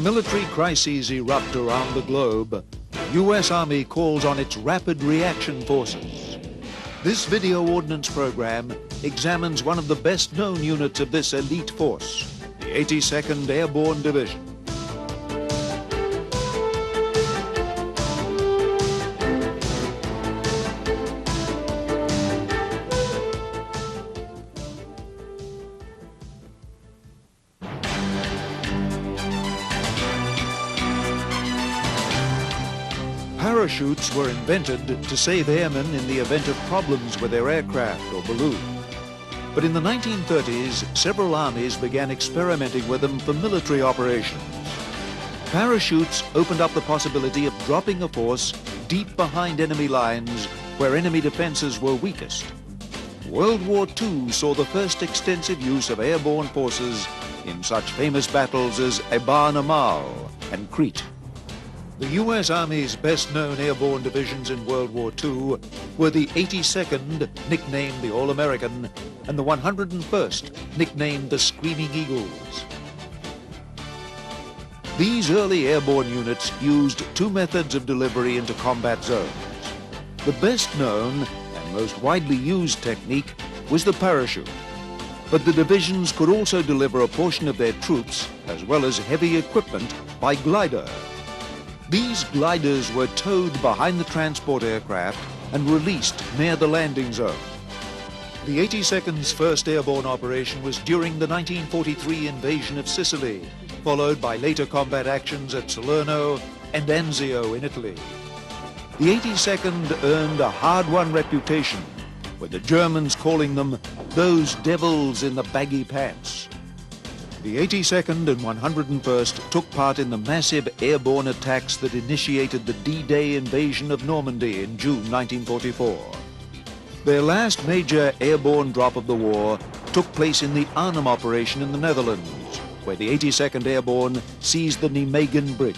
When military crises erupt around the globe, the U.S. Army calls on its Rapid Reaction Forces. This video ordnance program examines one of the best-known units of this elite force, the 82nd Airborne Division. Parachutes were invented to save airmen in the event of problems with their aircraft or balloon. But in the 1930s, several armies began experimenting with them for military operations. Parachutes opened up the possibility of dropping a force deep behind enemy lines where enemy defenses were weakest. World War II saw the first extensive use of airborne forces in such famous battles as Airborne and Crete. The U.S. Army's best-known airborne divisions in World War II were the 82nd, nicknamed the All-American, and the 101st, nicknamed the Screaming Eagles. These early airborne units used two methods of delivery into combat zones. The best-known and most widely used technique was the parachute, but the divisions could also deliver a portion of their troops, as well as heavy equipment, by glider. These gliders were towed behind the transport aircraft and released near the landing zone. The 82nd's first airborne operation was during the 1943 invasion of Sicily, followed by later combat actions at Salerno and Anzio in Italy. The 82nd earned a hard-won reputation, with the Germans calling them those devils in the baggy pants. The 82nd and 101st took part in the massive airborne attacks that initiated the D-Day invasion of Normandy in June 1944. Their last major airborne drop of the war took place in the Arnhem operation in the Netherlands, where the 82nd Airborne seized the Nijmegen Bridge.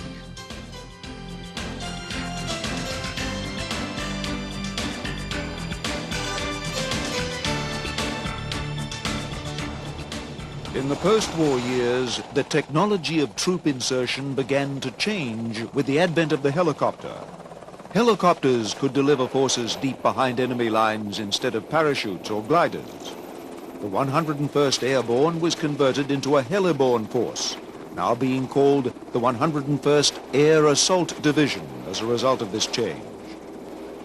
In the post-war years, the technology of troop insertion began to change with the advent of the helicopter. Helicopters could deliver forces deep behind enemy lines instead of parachutes or gliders. The 101st Airborne was converted into a heliborne force, now being called the 101st Air Assault Division as a result of this change.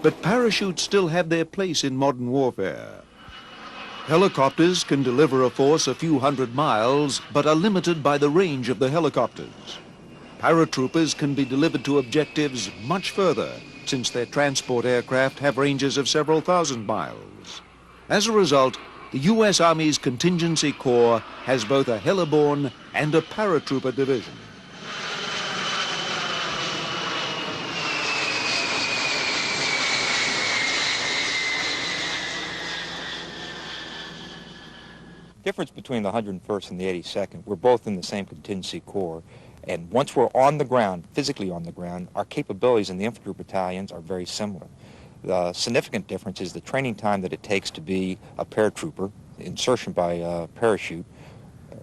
But parachutes still have their place in modern warfare. Helicopters can deliver a force a few hundred miles, but are limited by the range of the helicopters. Paratroopers can be delivered to objectives much further, since their transport aircraft have ranges of several thousand miles. As a result, the U.S. Army's Contingency Corps has both a heliborne and a paratrooper division. The difference between the 101st and the 82nd, we're both in the same contingency corps, and once we're on the ground, physically on the ground, our capabilities in the infantry battalions are very similar. The significant difference is the training time that it takes to be a paratrooper, insertion by parachute,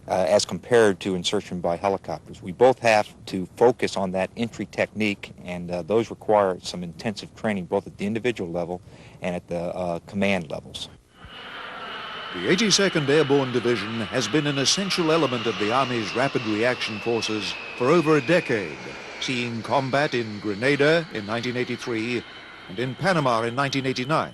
as compared to insertion by helicopters. We both have to focus on that entry technique, and those require some intensive training both at the individual level and at the command levels. The 82nd Airborne Division has been an essential element of the Army's Rapid Reaction Forces for over a decade, seeing combat in Grenada in 1983 and in Panama in 1989.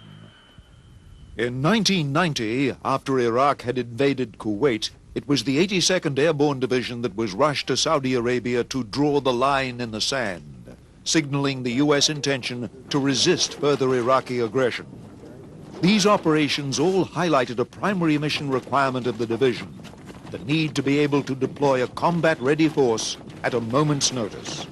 In 1990, after Iraq had invaded Kuwait, it was the 82nd Airborne Division that was rushed to Saudi Arabia to draw the line in the sand, signaling the U.S. intention to resist further Iraqi aggression. These operations all highlighted a primary mission requirement of the division, the need to be able to deploy a combat-ready force at a moment's notice.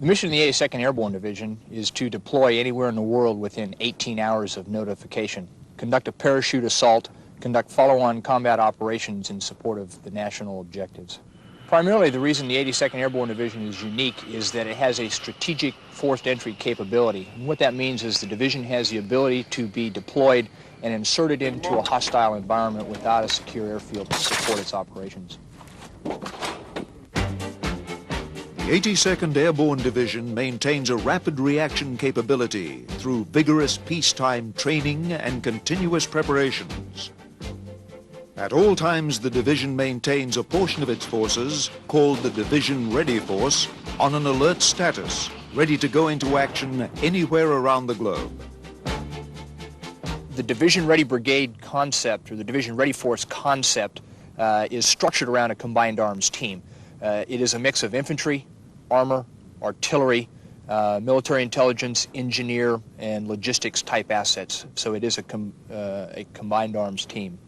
The mission of the 82nd Airborne Division is to deploy anywhere in the world within 18 hours of notification, conduct a parachute assault, conduct follow-on combat operations in support of the national objectives. Primarily, the reason the 82nd Airborne Division is unique is that it has a strategic forced entry capability. And what that means is the division has the ability to be deployed and inserted into a hostile environment without a secure airfield to support its operations. The 82nd Airborne Division maintains a rapid reaction capability through vigorous peacetime training and continuous preparations. At all times, the division maintains a portion of its forces, called the Division Ready Force, on an alert status, ready to go into action anywhere around the globe. The Division Ready Brigade concept, or the Division Ready Force concept, is structured around a combined arms team. It is a mix of infantry, armor, artillery, military intelligence, engineer, and logistics type assets. So it is a combined arms team.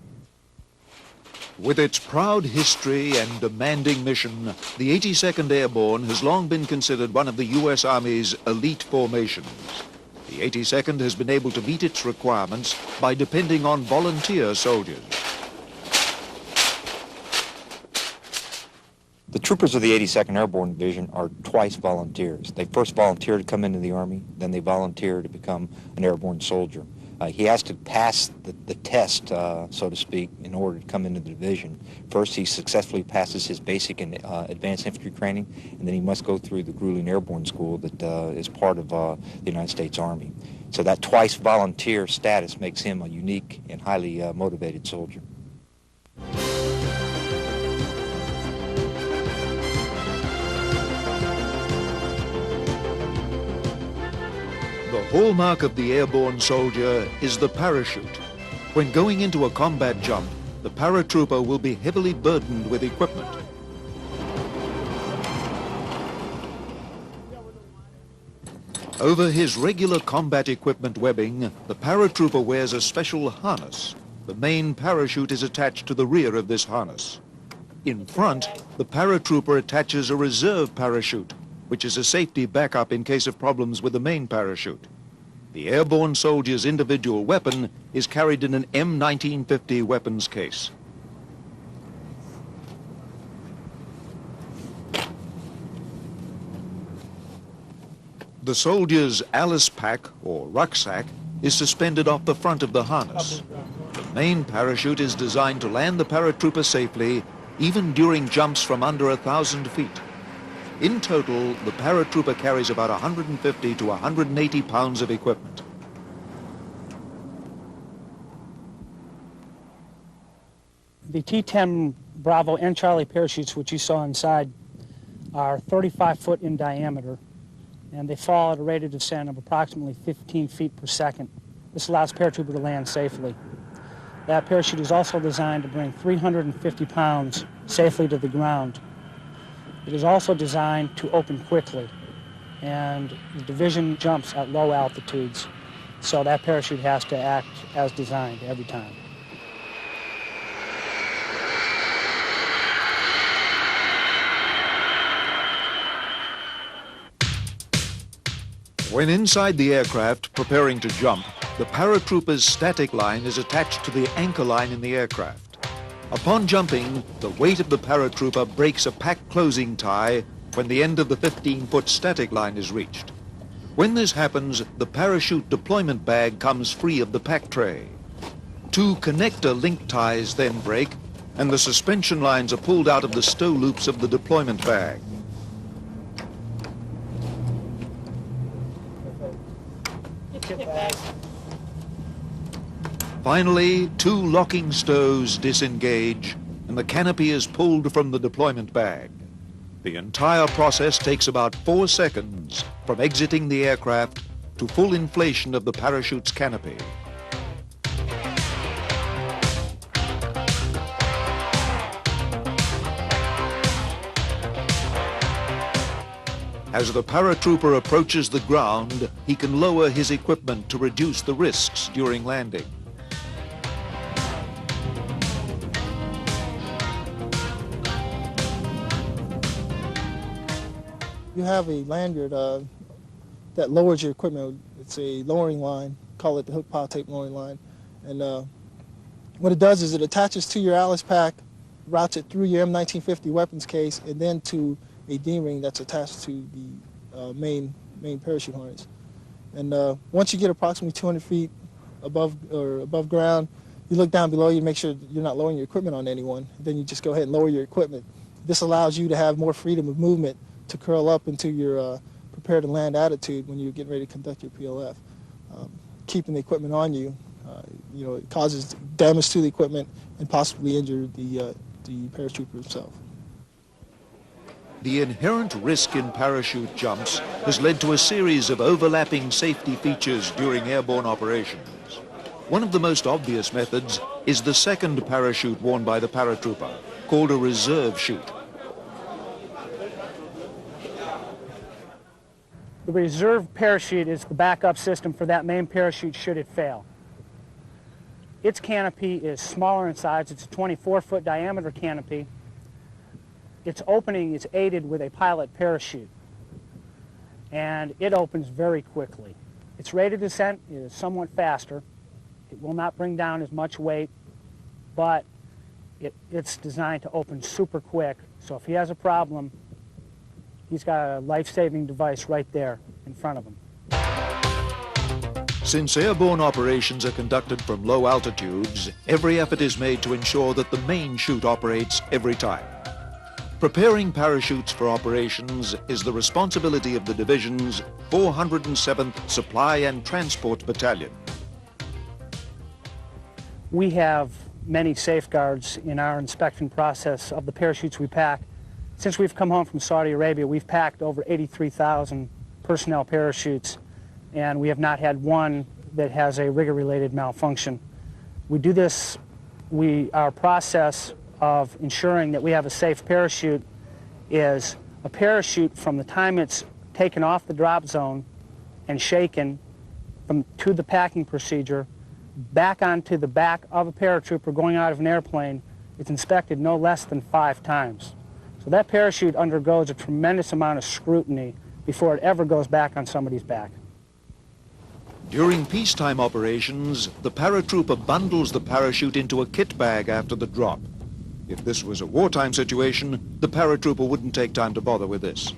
With its proud history and demanding mission, the 82nd Airborne has long been considered one of the U.S. Army's elite formations. The 82nd has been able to meet its requirements by depending on volunteer soldiers. The troopers of the 82nd Airborne Division are twice volunteers. They first volunteer to come into the Army, then they volunteer to become an airborne soldier. He has to pass the test, so to speak, in order to come into the division. First, he successfully passes his basic and advanced infantry training, and then he must go through the grueling airborne school that is part of the United States Army. So that twice volunteer status makes him a unique and highly motivated soldier. The hallmark of the airborne soldier is the parachute. When going into a combat jump, the paratrooper will be heavily burdened with equipment. Over his regular combat equipment webbing, the paratrooper wears a special harness. The main parachute is attached to the rear of this harness. In front, the paratrooper attaches a reserve parachute, which is a safety backup in case of problems with the main parachute. The airborne soldier's individual weapon is carried in an M1950 weapons case. The soldier's Alice pack, or rucksack, is suspended off the front of the harness. The main parachute is designed to land the paratrooper safely, even during jumps from under 1,000 feet. In total, the paratrooper carries about 150 to 180 pounds of equipment. The T-10 Bravo and Charlie parachutes, which you saw inside, are 35 foot in diameter, and they fall at a rate of descent of approximately 15 feet per second. This allows the paratrooper to land safely. That parachute is also designed to bring 350 pounds safely to the ground. It is also designed to open quickly, and the division jumps at low altitudes, so that parachute has to act as designed every time. When inside the aircraft preparing to jump, the paratrooper's static line is attached to the anchor line in the aircraft. Upon jumping, the weight of the paratrooper breaks a pack closing tie when the end of the 15-foot static line is reached. When this happens, the parachute deployment bag comes free of the pack tray. Two connector link ties then break, and the suspension lines are pulled out of the stow loops of the deployment bag. Finally, two locking stows disengage, and the canopy is pulled from the deployment bag. The entire process takes about 4 seconds from exiting the aircraft to full inflation of the parachute's canopy. As the paratrooper approaches the ground, he can lower his equipment to reduce the risks during landing. You have a lanyard that lowers your equipment. It's a lowering line, call it the hook pile tape lowering line. And what it does is it attaches to your Alice pack routes it through your M1950 weapons case and then to a D-ring that's attached to the main parachute harness. And once you get approximately 200 feet above ground, you look down below you to make sure you're not lowering your equipment on anyone. Then you just go ahead and lower your equipment. This allows you to have more freedom of movement to curl up into your prepare to land attitude when you're getting ready to conduct your PLF. Keeping the equipment on you, it causes damage to the equipment and possibly injure the paratrooper himself. The inherent risk in parachute jumps has led to a series of overlapping safety features during airborne operations. One of the most obvious methods is the second parachute worn by the paratrooper, called a reserve chute. The reserve parachute is the backup system for that main parachute should it fail. Its canopy is smaller in size. It's a 24-foot diameter canopy. Its opening is aided with a pilot parachute, and it opens very quickly. Its rate of descent is somewhat faster. It will not bring down as much weight, but it's designed to open super quick. So if he has a problem, he's got a life-saving device right there in front of him. Since airborne operations are conducted from low altitudes, every effort is made to ensure that the main chute operates every time. Preparing parachutes for operations is the responsibility of the division's 407th Supply and Transport Battalion. We have many safeguards in our inspection process of the parachutes we pack. Since we've come home from Saudi Arabia, we've packed over 83,000 personnel parachutes, and we have not had one that has a rigger-related malfunction. We do this, our process of ensuring that we have a safe parachute is a parachute from the time it's taken off the drop zone and shaken to the packing procedure, back onto the back of a paratrooper going out of an airplane. It's inspected no less than 5 times. So that parachute undergoes a tremendous amount of scrutiny before it ever goes back on somebody's back. During peacetime operations, the paratrooper bundles the parachute into a kit bag after the drop. If this was a wartime situation, the paratrooper wouldn't take time to bother with this.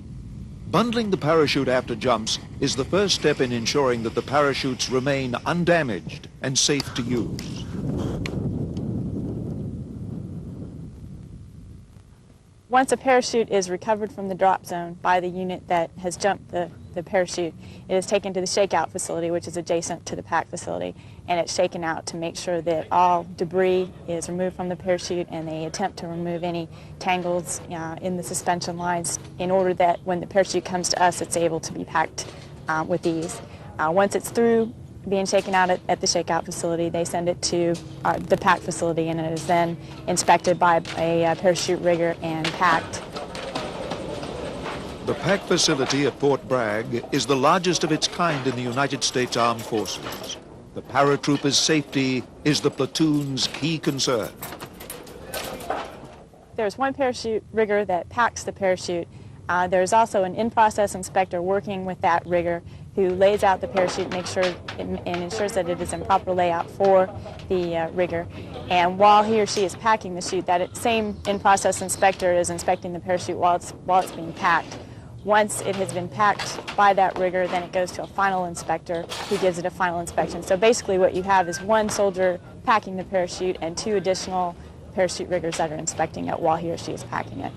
Bundling the parachute after jumps is the first step in ensuring that the parachutes remain undamaged and safe to use. Once a parachute is recovered from the drop zone by the unit that has jumped the parachute, it is taken to the shakeout facility, which is adjacent to the pack facility, and it's shaken out to make sure that all debris is removed from the parachute, and they attempt to remove any tangles in the suspension lines in order that when the parachute comes to us, it's able to be packed with ease. Once it's through being shaken out at the shakeout facility, they send it to the pack facility, and it is then inspected by a parachute rigger and packed. The pack facility at Fort Bragg is the largest of its kind in the United States Armed Forces. The paratrooper's safety is the platoon's key concern. There's one parachute rigger that packs the parachute. There's also an in-process inspector working with that rigger who lays out the parachute, and ensures that it is in proper layout for the rigger. And while he or she is packing the chute, that same in-process inspector is inspecting the parachute while it's being packed. Once it has been packed by that rigger, then it goes to a final inspector who gives it a final inspection. So basically what you have is one soldier packing the parachute and 2 additional parachute riggers that are inspecting it while he or she is packing it.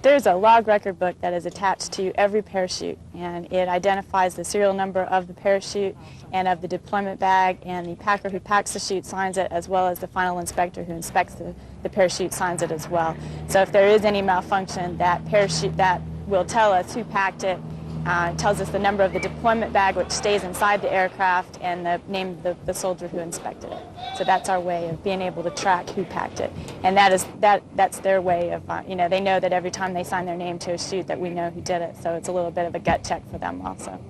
There's a log record book that is attached to every parachute, and it identifies the serial number of the parachute and of the deployment bag, and the packer who packs the chute signs it, as well as the final inspector who inspects the parachute signs it as well. So if there is any malfunction, that parachute that will tell us who packed it. It tells us the number of the deployment bag, which stays inside the aircraft, and the name of the soldier who inspected it. So that's our way of being able to track who packed it. And that's their way of, they know that every time they sign their name to a chute that we know who did it. So it's a little bit of a gut check for them also.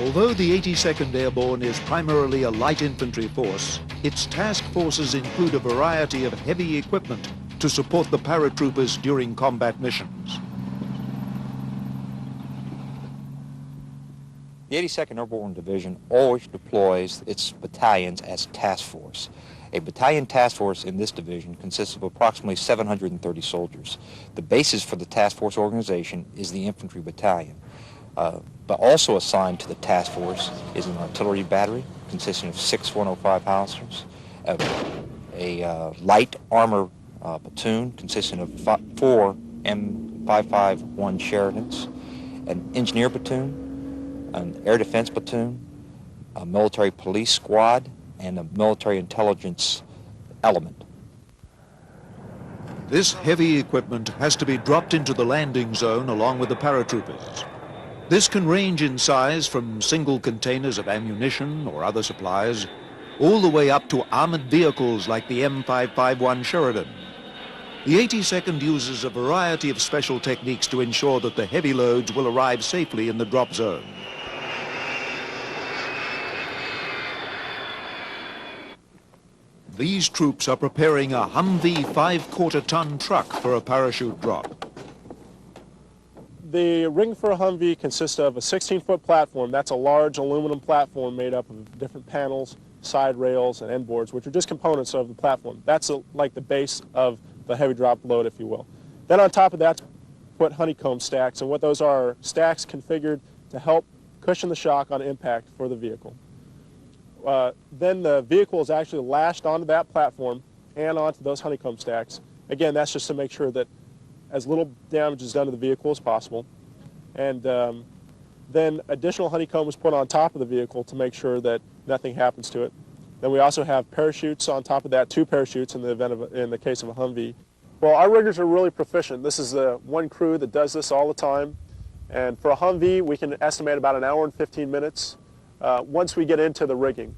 Although the 82nd Airborne is primarily a light infantry force, its task forces include a variety of heavy equipment to support the paratroopers during combat missions. The 82nd Airborne Division always deploys its battalions as task force. A battalion task force in this division consists of approximately 730 soldiers. The basis for the task force organization is the infantry battalion. But also assigned to the task force is an artillery battery consisting of 6 105 howitzers, a light armor platoon consisting of 4 M551 Sheridans, an engineer platoon, an air defense platoon, a military police squad, and a military intelligence element. This heavy equipment has to be dropped into the landing zone along with the paratroopers. This can range in size from single containers of ammunition or other supplies all the way up to armored vehicles like the M551 Sheridan. The 82nd uses a variety of special techniques to ensure that the heavy loads will arrive safely in the drop zone. These troops are preparing a Humvee 5/4-ton truck for a parachute drop. The ring for a Humvee consists of a 16-foot platform. That's a large aluminum platform made up of different panels, side rails, and end boards, which are just components of the platform. That's like the base of the heavy drop load, if you will. Then on top of that, put honeycomb stacks, and what those are stacks configured to help cushion the shock on impact for the vehicle. Then the vehicle is actually lashed onto that platform and onto those honeycomb stacks. Again, that's just to make sure that as little damage is done to the vehicle as possible. And then additional honeycomb is put on top of the vehicle to make sure that nothing happens to it. Then we also have parachutes on top of that, 2 parachutes in the case of a Humvee. Well, our riggers are really proficient. This is the one crew that does this all the time. And for a Humvee, we can estimate about an hour and 15 minutes once we get into the rigging.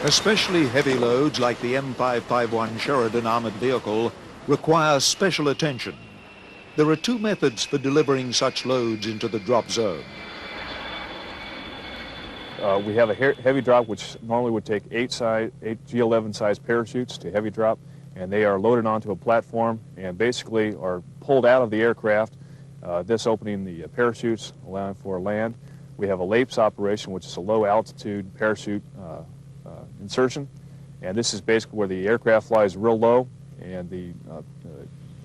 Especially heavy loads like the M551 Sheridan armored vehicle require special attention. There are 2 methods for delivering such loads into the drop zone. We have a heavy drop, which normally would take 8 G11 size parachutes to heavy drop, and they are loaded onto a platform and basically are pulled out of the aircraft, this opening the parachutes, allowing for land. We have a LAPS operation, which is a low altitude parachute insertion, and this is basically where the aircraft flies real low and the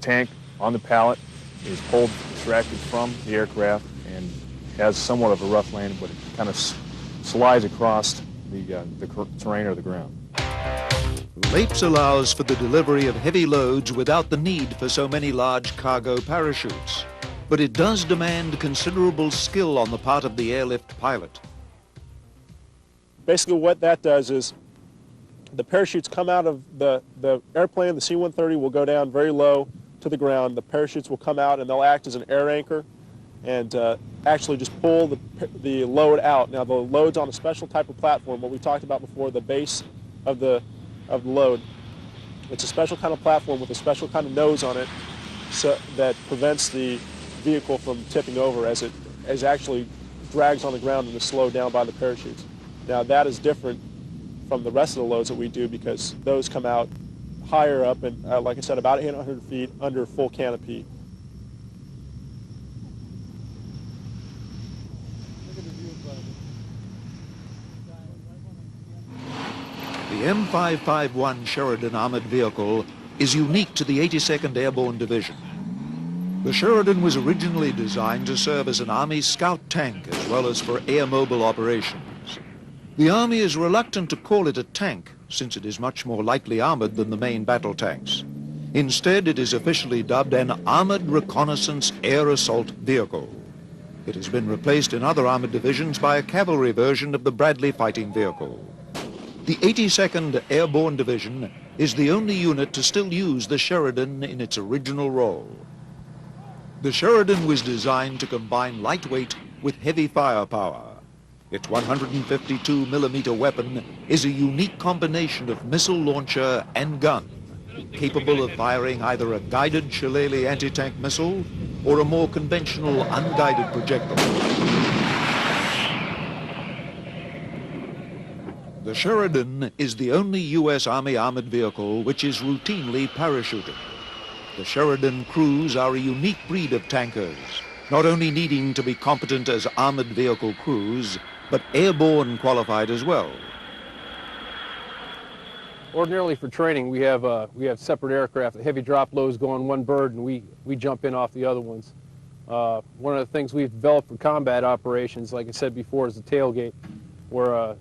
tank on the pallet is pulled, extracted from the aircraft, and has somewhat of a rough landing, but it kind of slides across the terrain or the ground. LAPS allows for the delivery of heavy loads without the need for so many large cargo parachutes, but it does demand considerable skill on the part of the airlift pilot. Basically what that does is the parachutes come out of the airplane, the C-130 will go down very low to the ground. The parachutes will come out and they'll act as an air anchor and actually just pull the load out. Now the load's on a special type of platform, what we talked about before, the base of the load. It's a special kind of platform with a special kind of nose on it so that prevents the vehicle from tipping over as it actually drags on the ground and is slowed down by the parachutes. Now that is different from the rest of the loads that we do because those come out higher up and, like I said, about 800 feet under full canopy. The M551 Sheridan armored vehicle is unique to the 82nd Airborne Division. The Sheridan was originally designed to serve as an Army scout tank as well as for air mobile operations. The Army is reluctant to call it a tank since it is much more lightly armored than the main battle tanks. Instead, it is officially dubbed an Armored Reconnaissance Air Assault Vehicle. It has been replaced in other armored divisions by a cavalry version of the Bradley fighting vehicle. The 82nd Airborne Division is the only unit to still use the Sheridan in its original role. The Sheridan was designed to combine lightweight with heavy firepower. Its 152mm weapon is a unique combination of missile launcher and gun, capable of firing either a guided Shillelagh anti-tank missile or a more conventional unguided projectile. The Sheridan is the only U.S. Army armored vehicle which is routinely parachuted. The Sheridan crews are a unique breed of tankers, not only needing to be competent as armored vehicle crews, but airborne qualified as well. Ordinarily for training, we have separate aircraft. The heavy drop loads go on one bird, and we jump in off the other ones. One of the things we've developed for combat operations, like I said before, is the tailgate, where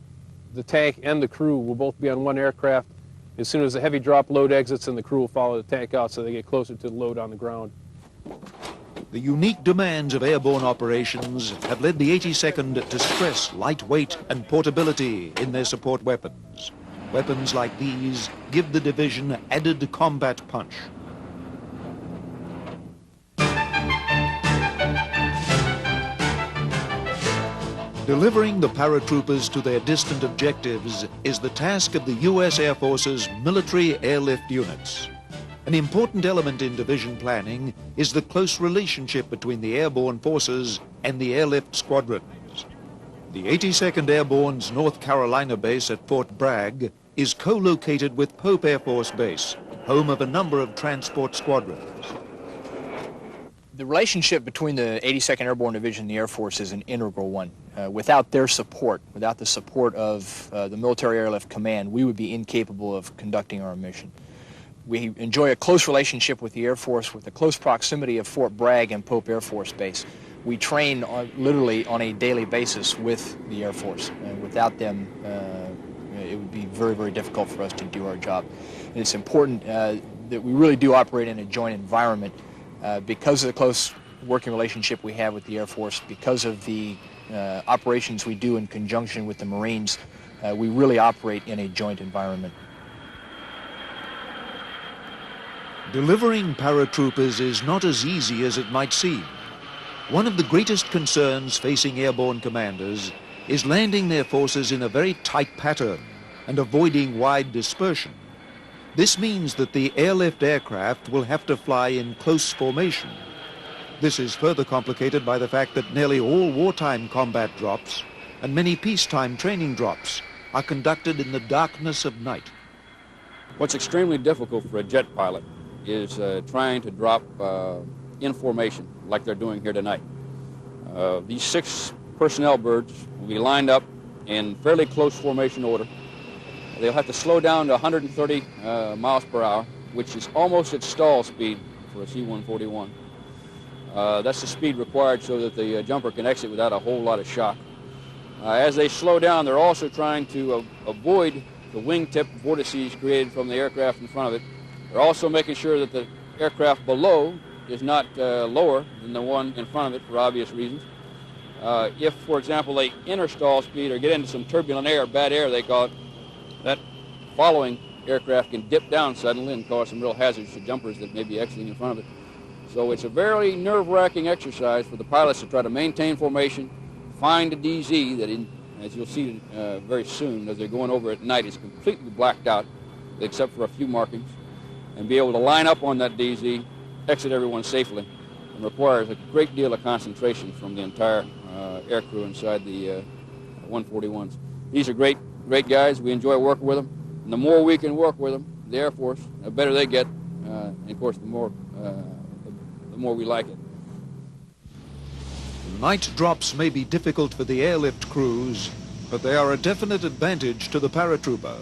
the tank and the crew will both be on one aircraft. As soon as the heavy drop load exits, and the crew will follow the tank out so they get closer to the load on the ground. The unique demands of airborne operations have led the 82nd to stress lightweight and portability in their support weapons. Weapons like these give the division added combat punch. Delivering the paratroopers to their distant objectives is the task of the U.S. Air Force's military airlift units. An important element in division planning is the close relationship between the airborne forces and the airlift squadrons. The 82nd Airborne's North Carolina base at Fort Bragg is co-located with Pope Air Force Base, home of a number of transport squadrons. The relationship between the 82nd Airborne Division and the Air Force is an integral one. Without their support, without the support of the Military Airlift Command, we would be incapable of conducting our mission. We enjoy a close relationship with the Air Force, with the close proximity of Fort Bragg and Pope Air Force Base. We train literally on a daily basis with the Air Force, and without them, it would be very, very difficult for us to do our job. And it's important that we really do operate in a joint environment because of the close working relationship we have with the Air Force, because of the operations we do in conjunction with the Marines. We really operate in a joint environment. Delivering paratroopers is not as easy as it might seem. One of the greatest concerns facing airborne commanders is landing their forces in a very tight pattern and avoiding wide dispersion. This means that the airlift aircraft will have to fly in close formation. This is further complicated by the fact that nearly all wartime combat drops and many peacetime training drops are conducted in the darkness of night. What's extremely difficult for a jet pilot is trying to drop in formation like they're doing here tonight. These 6 personnel birds will be lined up in fairly close formation order. They'll have to slow down to 130 miles per hour, which is almost at stall speed for a C-141. That's the speed required so that the jumper can exit without a whole lot of shock. As they slow down, they're also trying to avoid the wingtip vortices created from the aircraft in front of it. They're also making sure that the aircraft below is not lower than the one in front of it for obvious reasons. If, for example, they enter stall speed or get into some turbulent air, bad air they call it, that following aircraft can dip down suddenly and cause some real hazards to jumpers that may be exiting in front of it. So it's a very nerve-wracking exercise for the pilots to try to maintain formation, find a DZ that, as you'll see very soon as they're going over at night, is completely blacked out except for a few markings, and be able to line up on that DZ, exit everyone safely, and requires a great deal of concentration from the entire air crew inside the 141s. These are great guys. We enjoy working with them. And the more we can work with them, the Air Force, the better they get. And of course, the more we like it. Night drops may be difficult for the airlift crews, but they are a definite advantage to the paratrooper.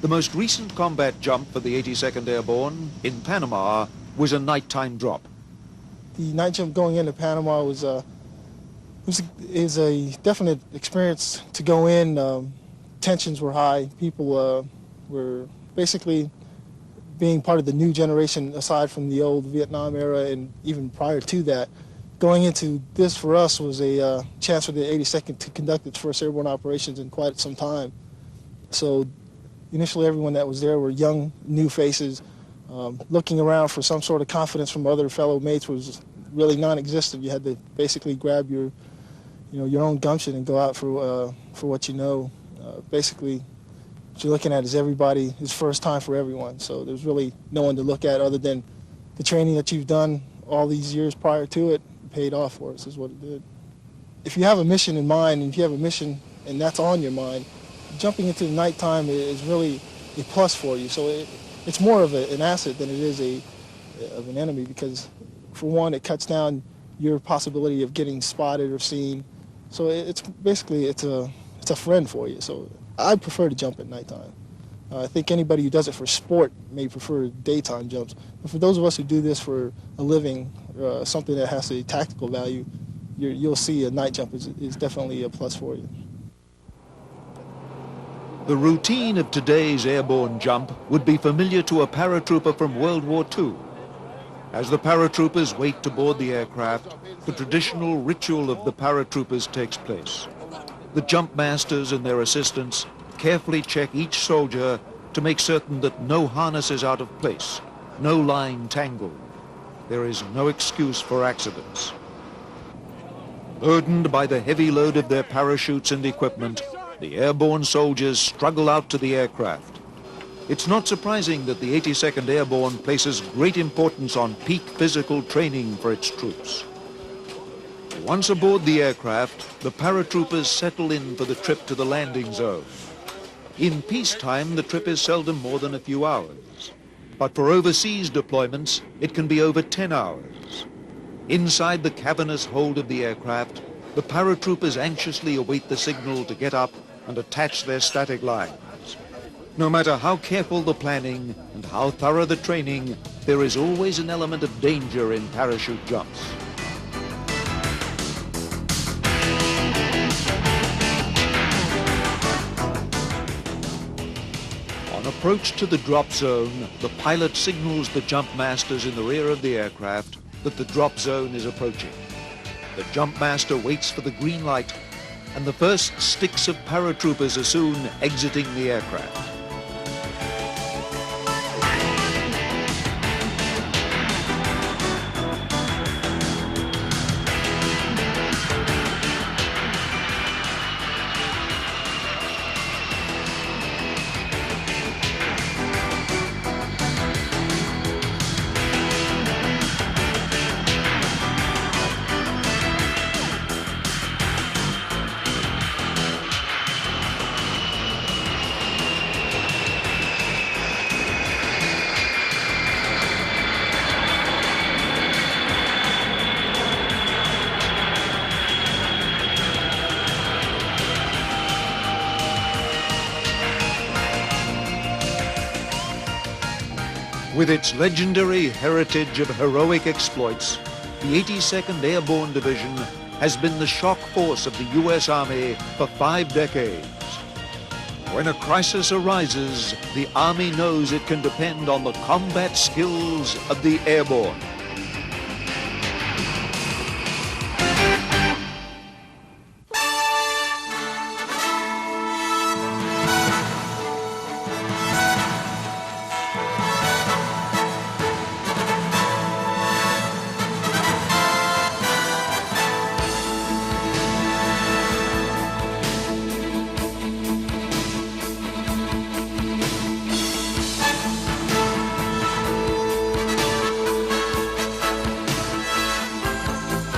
The most recent combat jump for the 82nd Airborne in Panama was a nighttime drop. The night jump going into Panama was a definite experience to go in. Tensions were high. People were basically being part of the new generation aside from the old Vietnam era, and even prior to that. Going into this for us was a chance for the 82nd to conduct its first airborne operations in quite some time. So initially everyone that was there were young, new faces. Looking around for some sort of confidence from other fellow mates was really non-existent. You had to basically grab your own gumption and go out for what you know. Basically, what you're looking at is everybody, it's first time for everyone. So there's really no one to look at other than the training that you've done all these years prior to it. Paid off for us is what it did. If you have a mission in mind, and if you have a mission and that's on your mind, jumping into the nighttime is really a plus for you. So it's more of an asset than it is of an enemy because, for one, it cuts down your possibility of getting spotted or seen. So it's basically it's a friend for you. So I prefer to jump at nighttime. I think anybody who does it for sport may prefer daytime jumps. But for those of us who do this for a living, something that has a tactical value, you'll see a night jump is definitely a plus for you. The routine of today's airborne jump would be familiar to a paratrooper from World War II. As the paratroopers wait to board the aircraft, the traditional ritual of the paratroopers takes place. The jump masters and their assistants carefully check each soldier to make certain that no harness is out of place, no line tangled. There is no excuse for accidents. Burdened by the heavy load of their parachutes and equipment, the airborne soldiers struggle out to the aircraft. It's not surprising that the 82nd Airborne places great importance on peak physical training for its troops. Once aboard the aircraft, the paratroopers settle in for the trip to the landing zone. In peacetime, the trip is seldom more than a few hours. But for overseas deployments, it can be over 10 hours. Inside the cavernous hold of the aircraft, the paratroopers anxiously await the signal to get up and attach their static lines. No matter how careful the planning and how thorough the training, there is always an element of danger in parachute jumps. On approach to the drop zone, the pilot signals the jump masters in the rear of the aircraft that the drop zone is approaching. The jump master waits for the green light, and the first sticks of paratroopers are soon exiting the aircraft. With its legendary heritage of heroic exploits, the 82nd Airborne Division has been the shock force of the U.S. Army for 5 decades. When a crisis arises, the Army knows it can depend on the combat skills of the airborne.